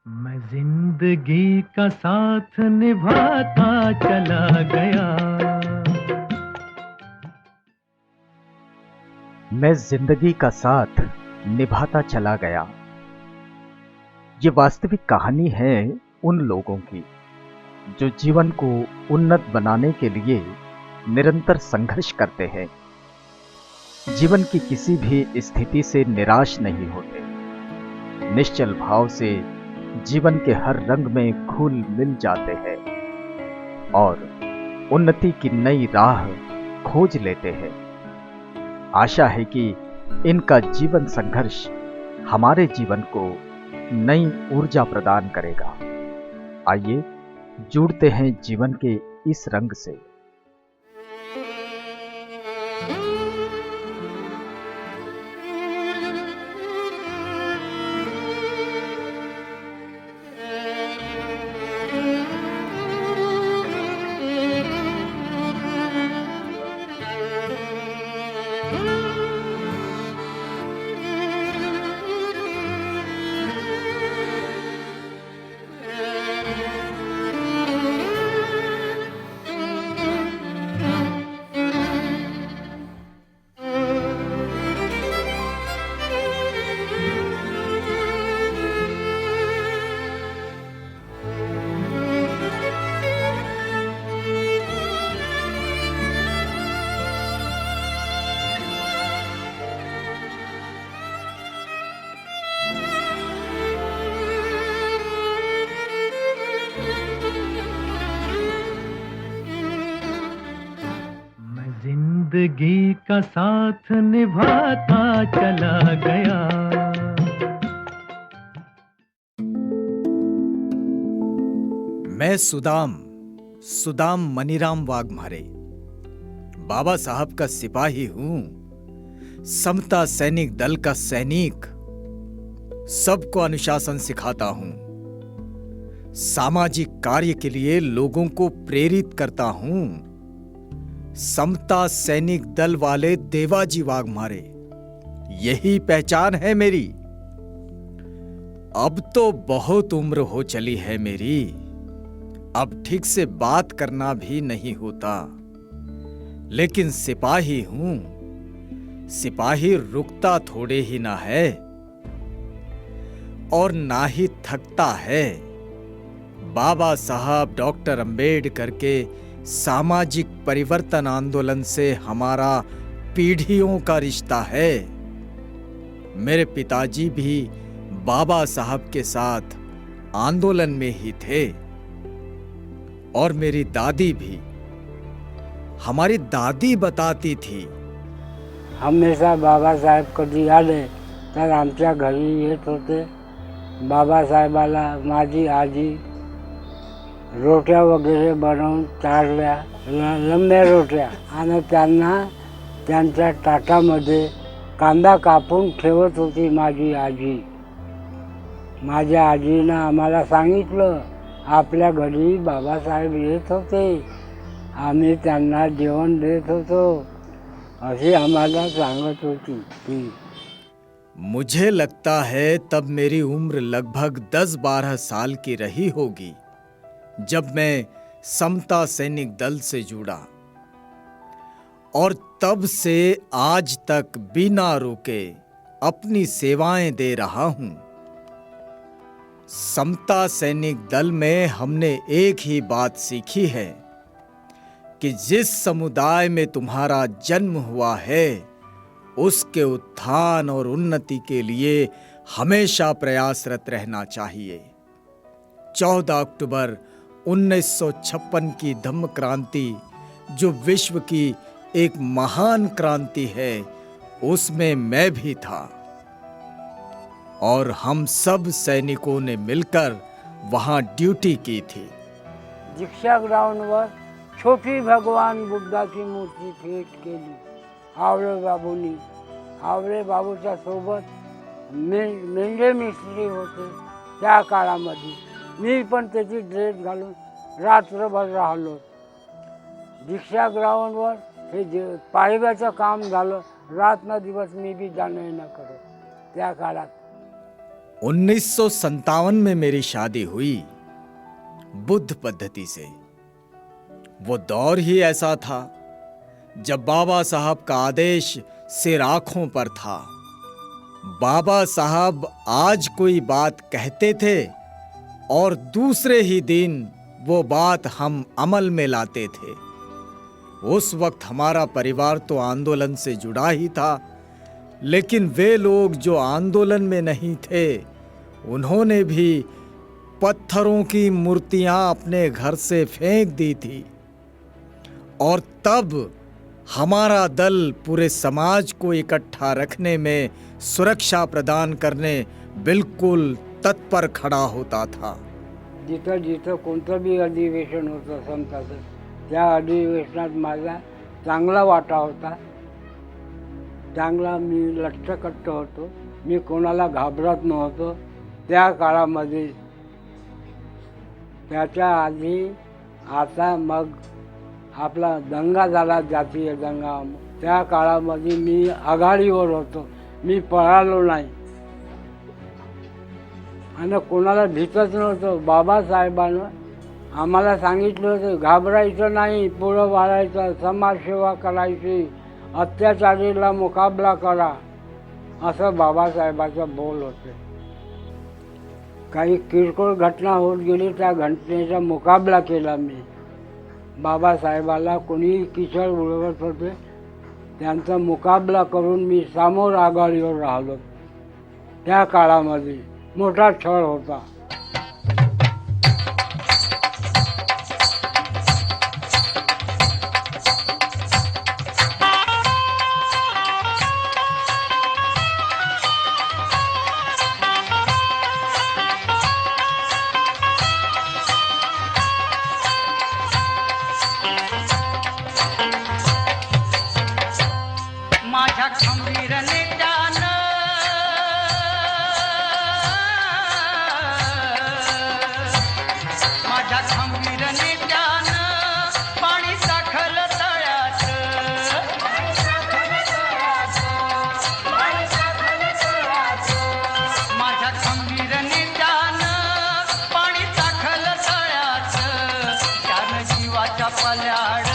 मैं जिंदगी का साथ निभाता चला गया। मैं जिंदगी का साथ निभाता चला गया। ये वास्तविक कहानी है उन लोगों की जो जीवन को उन्नत बनाने के लिए निरंतर संघर्ष करते हैं। जीवन की किसी भी स्थिति से निराश नहीं होते, निश्चल भाव से जीवन के हर रंग में घुल मिल जाते हैं और उन्नति की नई राह खोज लेते हैं। आशा है कि इनका जीवन संघर्ष हमारे जीवन को नई ऊर्जा प्रदान करेगा। आइए जुड़ते हैं जीवन के इस रंग से। जिंदगी का साथ निभाता चला गया। मैं सुदाम सुदाम मनीराम वाघमारे बाबा साहब का सिपाही हूं, समता सैनिक दल का सैनिक। सबको अनुशासन सिखाता हूं, सामाजिक कार्य के लिए लोगों को प्रेरित करता हूं। समता सैनिक दल वाले देवाजी वाघमारे, यही पहचान है मेरी। अब तो बहुत उम्र हो चली है मेरी, अब ठीक से बात करना भी नहीं होता। लेकिन सिपाही हूं, सिपाही रुकता थोड़े ही ना है और ना ही थकता है। बाबा साहब डॉक्टर अंबेडकर के सामाजिक परिवर्तन आंदोलन से हमारा पीढ़ियों का रिश्ता है। मेरे पिताजी भी बाबा साहब के साथ आंदोलन में ही थे और मेरी दादी भी। हमारी दादी बताती थी, हमेशा बाबासाहेब कधी आले तर आमच्या घरी येत होते। बाबासाहेबाला माझी आजी रोट्या वगैरे बनवून चारल्या, लंब्या रोट्या, आणि त्यांना त्यांच्या ताटामध्ये कांदा कापून ठेवत होती माझी आजी। माझ्या आजीनं आम्हाला सांगितलं, आपल्या घरी बाबासाहेब येत होते, आम्ही त्यांना जेवण देत होतो, अशी आम्हाला सांगत होती ती। मुझे लगता है तब मेरी उम्र लगभग 10-12 साल की रही होगी जब मैं समता सैनिक दल से जुड़ा, और तब से आज तक बिना रुके अपनी सेवाएं दे रहा हूं। समता सैनिक दल में हमने एक ही बात सीखी है कि जिस समुदाय में तुम्हारा जन्म हुआ है उसके उत्थान और उन्नति के लिए हमेशा प्रयासरत रहना चाहिए। 14 अक्टूबर 1956 की धम्म क्रांति, जो विश्व की एक महान क्रांति है, उसमें मैं भी था और हम सब सैनिकों ने मिलकर वहां ड्यूटी की थी। दीक्षा ग्राउंडवर छोटी भगवान बुद्धाची मूर्ती फिट केली आवळे बाबूंनी। आवळे बाबूच्या सोबत मेंढे मिस्त्री होते त्या काळामध्ये। मी पण त्याची ड्रेस घालून रात्रभर राहिलो। दीक्षा ग्राउंडवर हे पायव्याचं काम झालं, रात न दिवस मी बी जाणं येणं करत त्या काळात। 1957 में मेरी शादी हुई बुद्ध पद्धति से। वो दौर ही ऐसा था जब बाबा साहब का आदेश सिर आंखों पर था। बाबा साहब आज कोई बात कहते थे और दूसरे ही दिन वो बात हम अमल में लाते थे। उस वक्त हमारा परिवार तो आंदोलन से जुड़ा ही था, लेकिन वे लोग जो आंदोलन में नहीं थे, उन्होंने भी पत्थरों की मूर्तियां अपने घर से फेंक दी थी। और तब हमारा दल पूरे समाज को इकट्ठा रखने में, सुरक्षा प्रदान करने बिल्कुल तत्पर खड़ा होता था। जिथं जिथं कोणतं बी अधिवेशन होतं संताचं, त्या अधिवेशनात माझा चांगला वाटा होता। चांगला मी लठ्ठकट्ट होतो, मी कोणाला घाबरत नव्हतो त्या काळामध्ये। त्याच्या आधी आता मग आपला दंगा झाला, जातीय दंगा, त्या काळामध्ये मी आघाडीवर होतो, मी पळालो नाही आणि कोणाला भीतच नव्हतो। बाबासाहेबांना आम्हाला सांगितलं होतं घाबरायचं नाही, पुढं वाढायचं, समाजसेवा करायची, अत्याचारीला मुकाबला करा, असं बाबासाहेबाचं बोल होते। काही किरकोळ घटना होत गेली, त्या घटनेचा मुकाबला केला मी। बाबासाहेबाला कोणी किचड उडवत होते, त्यांचा मुकाबला करून मी समोर आघाडीवर राहिलो। त्या काळामध्ये मोठा छळ होता। माझ्या खंबीर नेत्यानं पाणी साखलं तळ्यात, माझ्या खंबीर नेत्यानं पाणी साखलं तळ्यात, त्यानं जीवाच्या पल्याड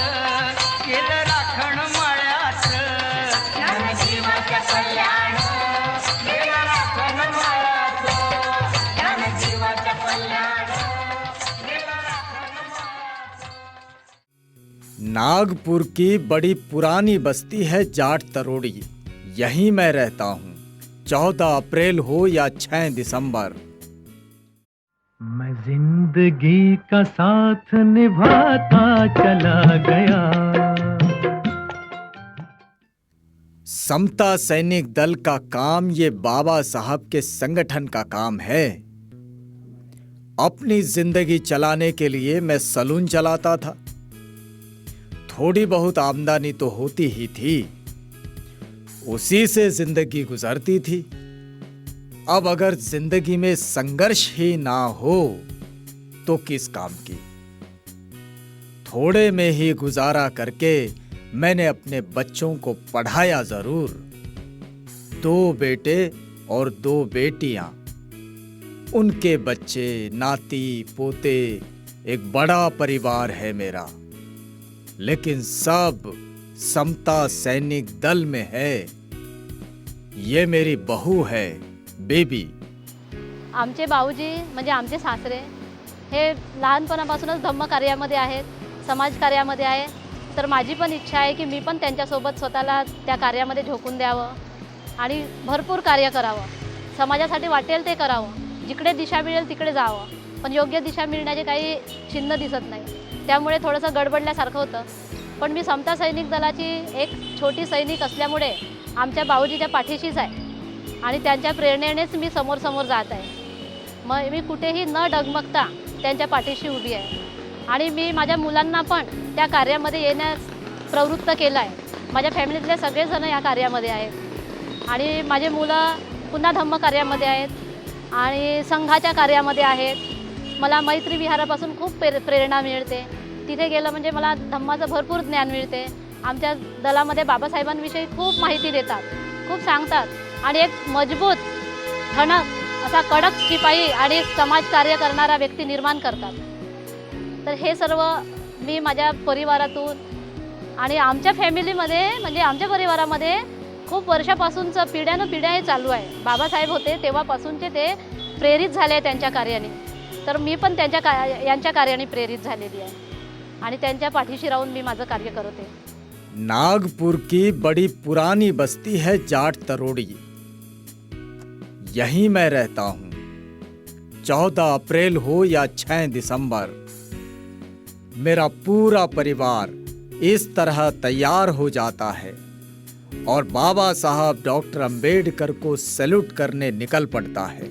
केलं राखण मळ्यात, त्यानं जीवाच्या पल्याड केलं राखण मळ्यात, त्यानं जीवाच्या पल्याड केलं राखण मळ्यात। नागपुर की बड़ी पुरानी बस्ती है जाट तरोड़ी। यहीं मैं रहता हूँ। 14 अप्रैल हो या 6 दिसंबर। मैं जिंदगी का साथ निभाता चला गया। समता सैनिक दल का काम ये बाबा साहब के संगठन का काम है। अपनी जिंदगी चलाने के लिए मैं सलून चलाता था। थोड़ी बहुत आमदनी तो होती ही थी, उसी से जिंदगी गुजरती थी। अब अगर जिंदगी में संघर्ष ही ना हो तो किस काम की। थोड़े में ही गुजारा करके मैंने अपने बच्चों को पढ़ाया जरूर। 2 बेटे और 2 बेटियां, उनके बच्चे, नाती पोते, एक बड़ा परिवार है मेरा। लेकिन सब समता सैनिक दल में है। ये मेरी बहू है, बेबी। आमचे बाऊजी म्हणजे आमचे सासरे हे लहानपणापासूनच धम्म कार्यामध्ये आहेत, समाज कार्यामध्ये आहे। तर माझी पण इच्छा आहे की मी पण त्यांच्यासोबत स्वतःला त्या कार्यामध्ये झोकून द्यावं आणि भरपूर कार्य करावं, समाजासाठी वाटेल ते करावं, जिकडे दिशा मिळेल तिकडे जावं। पण योग्य दिशा मिळण्याचे काही चिन्ह दिसत नाही, त्यामुळे थोडंसं गडबडल्यासारखं होतं। पण मी समता सैनिक दलाची एक छोटी सैनिक असल्यामुळे आमच्या बाऊजीच्या पाठीशीच आहे आणि त्यांच्या प्रेरणेनेच मी समोर समोर जात आहे। मग मी कुठेही न डगमगता त्यांच्या पाठीशी उभी आहे आणि मी माझ्या मुलांना पण त्या कार्यामध्ये येण्यास प्रवृत्त केलं आहे। माझ्या फॅमिलीतले सगळेजण या कार्यामध्ये आहेत आणि माझे मुलं पुन्हा धम्म कार्यामध्ये आहेत आणि संघाच्या कार्यामध्ये आहेत। मला मैत्री विहारापासून खूप प्रेरणा मिळते। तिथे गेलं म्हणजे मला धम्माचं भरपूर ज्ञान मिळते। आमच्या दलामध्ये बाबासाहेबांविषयी खूप माहिती देतात, खूप सांगतात आणि एक मजबूत ठणक असा कडक शिपाई आणि समाजकार्य करणारा व्यक्ती निर्माण करतात. तर हे सर्व मी माझ्या परिवारातून आणि आमच्या फॅमिलीमध्ये म्हणजे आमच्या परिवारामध्ये खूप वर्षापासूनचं पिढ्यानपिढ्या हे चालू आहे. बाबासाहेब होते तेव्हापासूनचे ते प्रेरित झाले त्यांच्या कार्याने. तर मी पण यांच्या कार्याने प्रेरित झालेली आहे आणि त्यांच्या पाठीशी राहून मी माझं कार्य करते. नागपुर की बड़ी पुरानी बस्ती है जाट तरोड़ी. यहीं मैं रहता हूं. 14 अप्रैल हो या 6 दिसंबर, मेरा पूरा परिवार इस तरह तैयार हो जाता है और बाबा साहब डॉक्टर अंबेडकर को सैल्यूट करने निकल पड़ता है.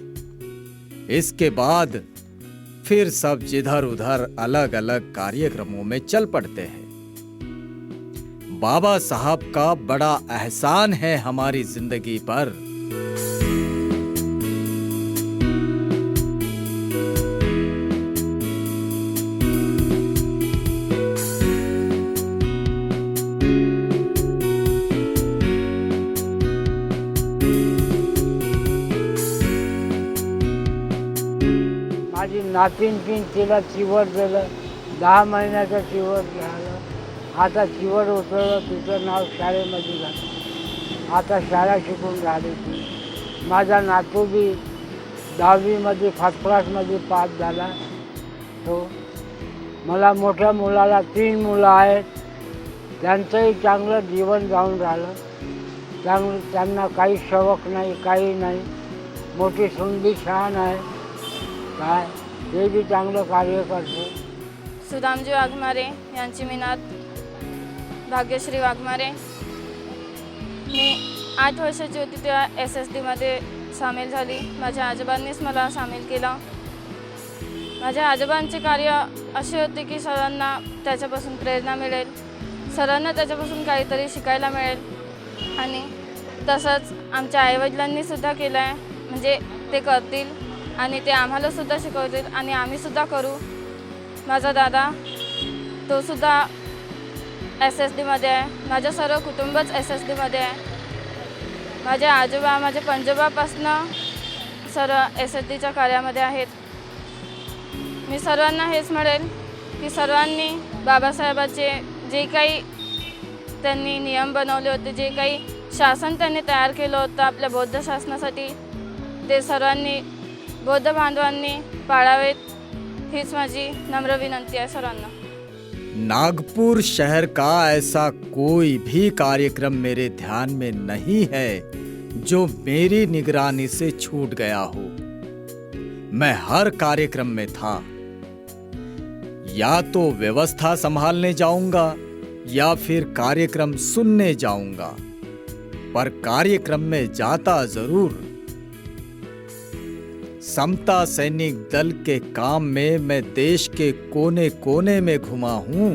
इसके बाद फिर सब जिधर उधर अलग अलग कार्यक्रमों में चल पड़ते हैं. बाबा साहब का बड़ा एहसान है हमारी जिंदगी पर. माझी नातीन तिला चिवट दिलं. 10 महिन्याचं चिवट झालं. आता चिवट उतरलं. तिचं नाव शाळेमध्ये झालं. आता शाळा शिकून राहिली ती. माझा नातू बी 10वीमध्ये फर्स्ट क्लासमध्ये पास झाला. तो मला मोठ्या मुलाला 3 मुलं आहेत. त्यांचंही चांगलं जीवन जाऊन राहिलं. त्यांना काही शौक नाही, काही नाही. मोठी सून बी छान आहे. काय ते बी चांगलं कार्य करतो. सुदामजी वाघमारे यांची मी नात भाग्यश्री वाघमारे. मी 8 वर्षाची होती तेव्हा SSDमध्ये सामील झाली. माझ्या आजोबांनीच मला सामील केलं. माझ्या आजोबांचे कार्य असे होते की सर्वांना त्याच्यापासून प्रेरणा मिळेल, सर्वांना त्याच्यापासून काहीतरी शिकायला मिळेल आणि तसंच आमच्या आईवडिलांनीसुद्धा केलं आहे. म्हणजे ते करतील आणि ते आम्हालासुद्धा शिकवतील आणि आम्हीसुद्धा करू. माझा दादा तोसुद्धा SSDमध्ये आहे. माझं सर्व कुटुंबच SSDमध्ये आहे. माझे आजोबा माझ्या पंजोबापासनं सर्व SSDच्या कार्यामध्ये आहेत. मी सर्वांना हेच म्हणेल की सर्वांनी बाबासाहेबाचे जे काही त्यांनी नियम बनवले होते, जे काही शासन त्यांनी तयार केलं होतं आपल्या बौद्ध शासनासाठी, ते सर्वांनी बौद्ध बांधवांनी पाळावेत हीच माझी नम्र विनंती आहे सर्वांना. नागपुर शहर का ऐसा कोई भी कार्यक्रम मेरे ध्यान में नहीं है जो मेरी निगरानी से छूट गया हो. मैं हर कार्यक्रम में था. या तो व्यवस्था संभालने जाऊंगा या फिर कार्यक्रम सुनने जाऊंगा, पर कार्यक्रम में जाता जरूर. समता सैनिक दल के काम में मैं देश के कोने कोने में घुमा हूँ.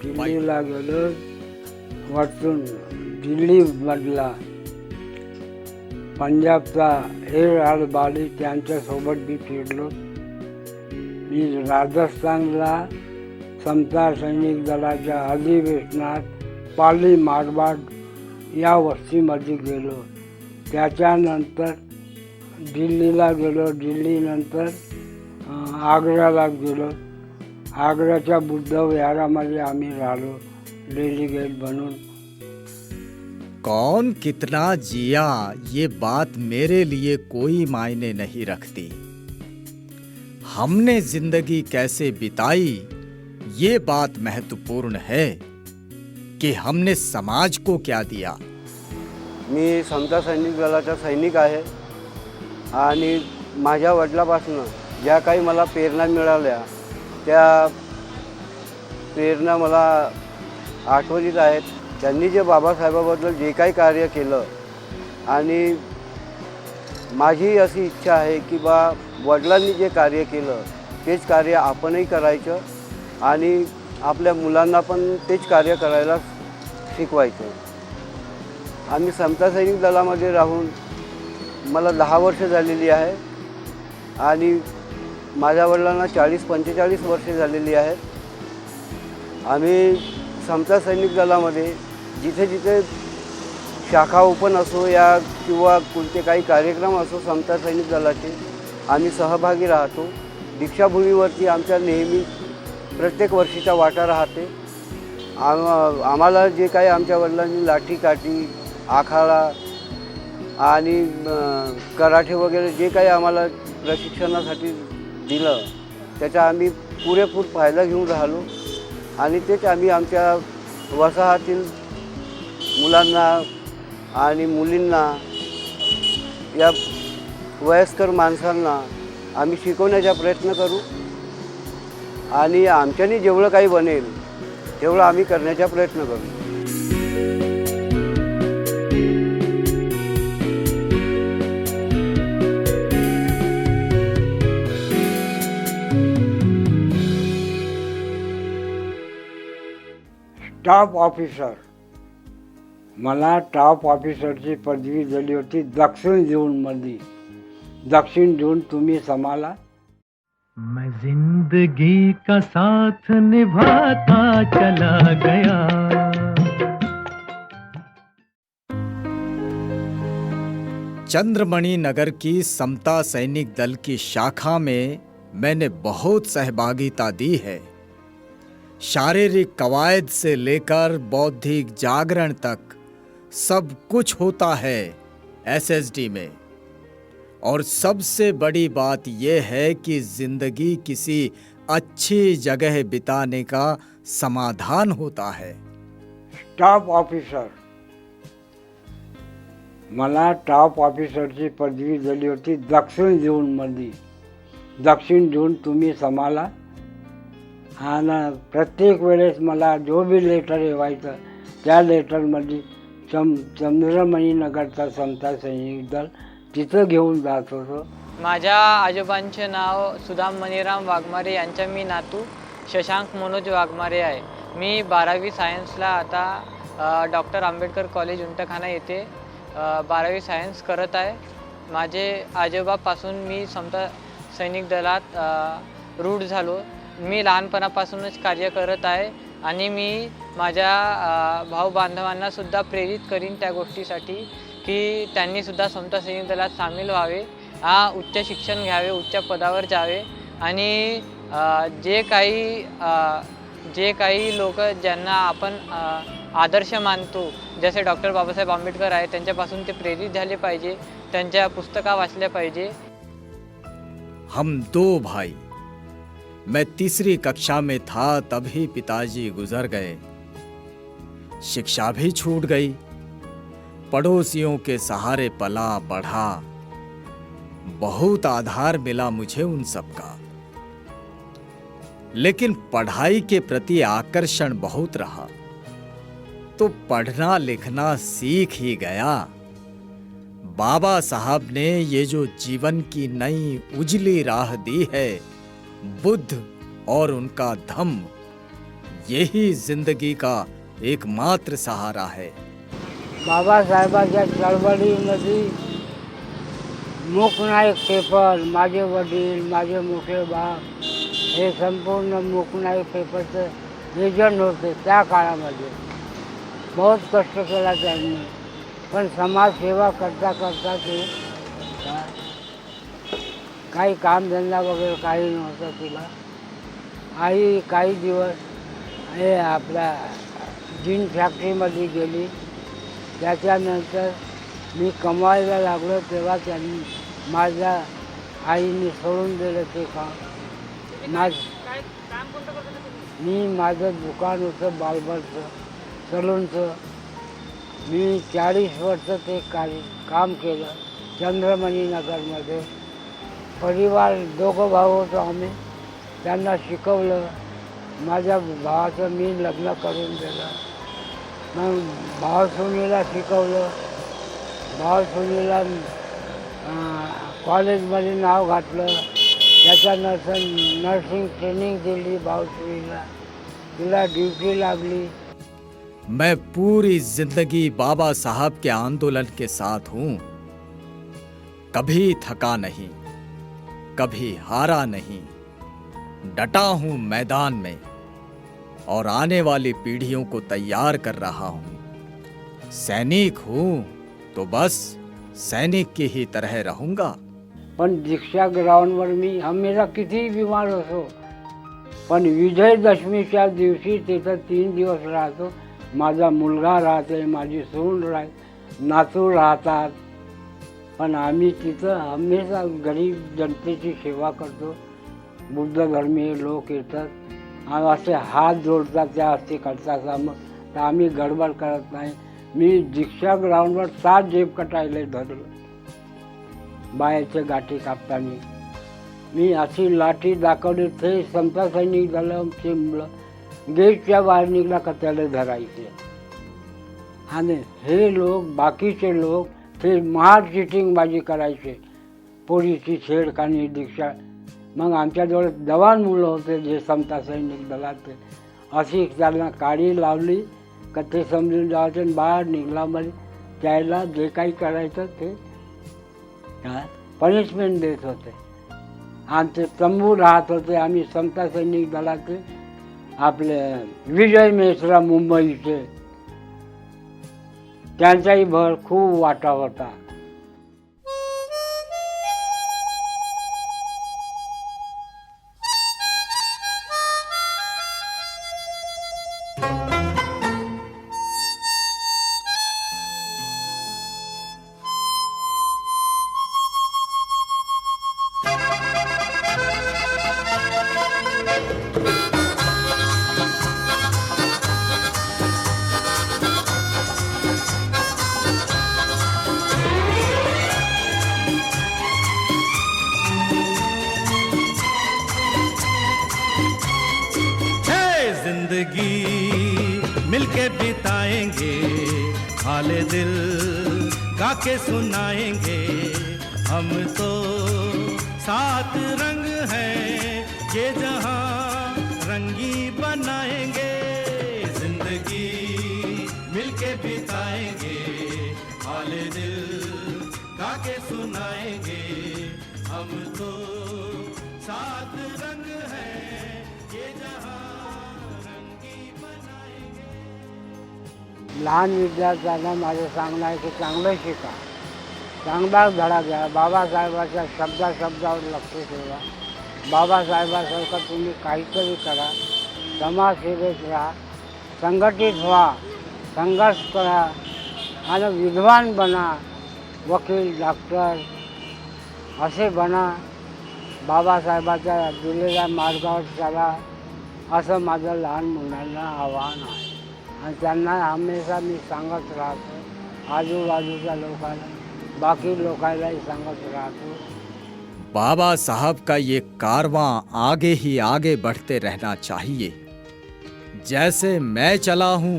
दिल्लीला गेलो. वरतून दिल्लीमधला पंजाबचा हेर बाली त्यांच्यासोबत बी फिरलो. मी राजस्थानला समता सैनिक दलाच्या अधिवेशनात पाली मारवाड या वस्तीमध्ये गेलो. त्याच्यानंतर दिल्लीला गेलो. दिल्लीनंतर आग्र्याला गेलो. आग्र्याच्या बुद्ध विहारामध्ये आम्ही राहिलो डेलीगेट बनून. कौन कितना जिया ये बात मेरे लिए कोई मायने नहीं रखती. हमने जिंदगी कैसे बिताई ये बात महत्वपूर्ण है कि हमने समाज को क्या दिया. मी समता सैनिक दलाचा सैनिक आहे आणि माझ्या वडिलांपासून ज्या काही मला प्रेरणा मिळाल्या त्या प्रेरणा मला आठवणीत आहेत. त्यांनी जे बाबासाहेबाबद्दल जे काही कार्य केलं आणि माझी अशी इच्छा आहे की वडिलांनी जे कार्य केलं तेच कार्य आपणही करायचं आणि आपल्या मुलांना पण तेच कार्य करायला शिकवायचं. आम्ही समता सैनिक दलामध्ये राहून मला 10 वर्ष झालेली आहे आणि माझ्या वडिलांना 40-45 वर्षे झालेली आहेत. आम्ही समता सैनिक दलामध्ये जिथे जिथे शाखा ओपन असो या किंवा कोणते काही कार्यक्रम असो समता सैनिक दलाचे आम्ही सहभागी राहतो. दीक्षाभूमीवरती आमच्या नेहमी प्रत्येक वर्षीचा वाटा राहते. आम्हाला जे काही आमच्या वडिलांनी लाठीकाठी आखाडा आणि कराटे वगैरे जे काही आम्हाला प्रशिक्षणासाठी दिलं त्याचा आम्ही पुरेपूर फायदा घेऊन राहिलो आणि तेच आम्ही आमच्या वसाहतील मुलांना आणि मुलींना या वयस्कर माणसांना आम्ही शिकवण्याचा प्रयत्न करू आणि आमच्यानी जेवढं काही बनेल तेवढं आम्ही करण्याचा प्रयत्न करू. स्टाफ ऑफिसर, मला स्टाफ ऑफिसरची पदवी दिली होती दक्षिण झोनमध्ये. दक्षिण झोन तुम्ही सांभाळा. मैं जिंदगी का साथ निभाता चला गया. चंद्रमणि नगर की समता सैनिक दल की शाखा में मैंने बहुत सहभागिता दी है. शारीरिक कवायद से लेकर बौद्धिक जागरण तक सब कुछ होता है एसएसडी में. और सबसे बड़ी बात यह है कि जिंदगी किसी अच्छी जगह बिताने का समाधान होता है. स्टाफ ऑफिसर, मला स्टाफ ऑफिसरची पदवी दिली होती दक्षिण झोनमध्ये. दक्षिण झोन तुम्ही सांभाळा. आणि प्रत्येक वेळेस मला जो बी लेटर येवायचं त्या लेटरमध्ये चंद्रमणी नगरचा समता सैनिक दल तिथं घेऊन जात होतो. माझ्या आजोबांचे नाव सुदाम मणिराम वाघमारे यांचा मी नातू शशांक मनोज वाघमारे आहे. मी 12वी सायन्सला आता डॉक्टर आंबेडकर कॉलेज उंटखाना येथे 12वी सायन्स करत आहे. माझे आजोबापासून मी समता सैनिक दलात रूढ झालो. मी लहानपणापासूनच कार्य करत आहे आणि मी माझ्या भाऊ बांधवांना सुद्धा प्रेरित करीन त्या गोष्टीसाठी की त्यांनी सुद्धा समता सैनिक दलात सामील व्हावे, उच्च शिक्षण घ्यावे, उच्च पदावर जावे आणि जे काही लोक ज्यांना आपण आदर्श मानतो जसे डॉक्टर बाबासाहेब आंबेडकर आहे त्यांच्यापासून ते प्रेरित झाले पाहिजे, त्यांच्या पुस्तका वाचल्या पाहिजे. हम 2 भाई. मैं 3री कक्षा में था तभी पिताजी गुजर गए. शिक्षा भी छूट गई. पड़ोसियों के सहारे पला बढ़ा. बहुत आधार मिला मुझे उन सबका. लेकिन पढ़ाई के प्रति आकर्षण बहुत रहा तो पढ़ना लिखना सीख ही गया. बाबा साहब ने ये जो जीवन की नई उजली राह दी है, बुद्ध और उनका धम्म, यही जिंदगी का एकमात्र सहारा है. बाबासाहेबांच्या चळवळीमध्ये मूकनायक पेपर, माझे वडील, माझे मोठे बाप हे संपूर्ण मूकनायक पेपरचं एजंट होते त्या काळामध्ये. बहुत कष्ट केला त्यांनी, पण समाजसेवा करता करता ते काही कामधंदा वगैरे काही नव्हतं तिला. आई काही दिवस हे आपल्या जीन फॅक्टरीमध्ये गेली. त्याच्यानंतर मी कमवायला लागलो तेव्हा त्यांनी माझ्या आईने सोडून दिलं ते काम. मी माझं दुकान होतं बार्बरचं, सलूनचं. मी 40 वर्ष ते काम केलं चंद्रमणी नगरमध्ये. परिवार 2 भाऊ होतो आम्ही. त्यांना शिकवलं. माझ्या भावाचं मी लग्न करून दिलं. मग भाव सुनीला शिकवलं. भाव सुनीला कॉलेजमध्ये नाव घातलं. त्याच्यानंतर नर्सिंग ट्रेनिंग दिली भाव सुनीला. तिला ड्युटी लागली. मैं पूरी जिंदगी बाबा साहब के आंदोलन के साथ हूं. कभी थका नहीं, कभी हारा नहीं. डटा हूं मैदान में और आने वाली पीढ़ियों को तैयार कर रहा हूं. सैनिक हूं तो बस सैनिक की ही तरह रहूंगा। पण दीक्षा ग्राउंडवर मी हमेशा कितीही बिमार असो, पण विजयदशमीच्या दिवशी तिथं 3 दिवस राहतो. माझा मुलगा राहते, माझी सून राहते, नातू राहतात. पण आम्ही तिथं हमेशा गरीब जनतेची सेवा करतो. बुद्ध धर्मीय लोक येतात आणि असे हात जोडतात, त्या अस्थी करतात. मग तर आम्ही गडबड करत नाही. मी दीक्षा ग्राउंडवर 7 जेब कटायला धरलं बायाच्या गाठी कापताना. मी अशी लाठी दाखवली, ते समता सैनिक झालं ते मुलं गेटच्या बाहेर निघला का त्याला धरायचे. आणि हे लोक बाकीचे लोक ते महार चिटिंगबाजी करायचे, पोलीसची छेडखानी दीक्षा. मग आमच्याजवळ जवान मुलं होते जे समता सैनिक दलाचे, अशी त्यांना काडी लावली का ते समजून जायचे आणि बाहेर निघला. म्हणजे त्याला जे काही करायचं ते पनिशमेंट देत होते. आमचे तंबू राहत होते. आम्ही समता सैनिक दलाचे आपले विजय मेश्रा मुंबईचे, त्यांचाही भर खूप वाटा होता. जिंदगी मिलके बिताएंगे, हाले दिल गा के सुनाएंगे. हम तो 7 रंग हैं, ये जहां रंगी बनाएंगे. जिंदगी मिलके बिताएंगे, हाले दिल गा के सुनाएंगे. हम तो 7 रंग हैं, ये जहां लहान विद्यार्थ्यांना माझं सांगणं आहे की चांगलं शिका, चांगला धडा घ्या. बाबासाहेबाच्या शब्दावर लक्ष ठेवा. बाबासाहेबासारखं तुम्ही काहीतरी करा. समाजसेवेत राहा, संघटित व्हा, संघर्ष करा आणि विद्वान बना. वकील, डॉक्टर असे बना. बाबासाहेबाच्या दिलेल्या मार्गावर चला, असं माझं लहान मुलांना आव्हान आहे. आणि त्यांना हमेशा मी सांगत राहतो, आजूबाजूच्या लोकांना, बाकी लोकांनाही सांगत राहतो. बाबा साहब का ये कारवां आगे ही आगे बढ़ते रहना चाहिए. जैसे मैं चला हूं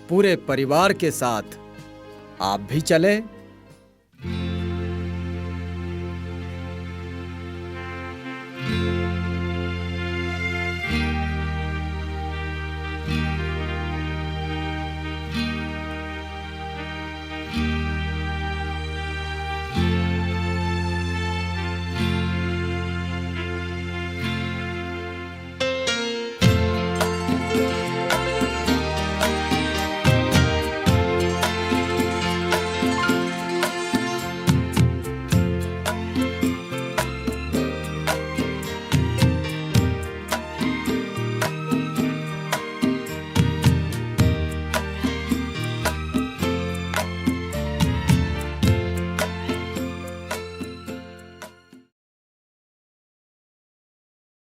पूरे परिवार के साथ, आप भी चले.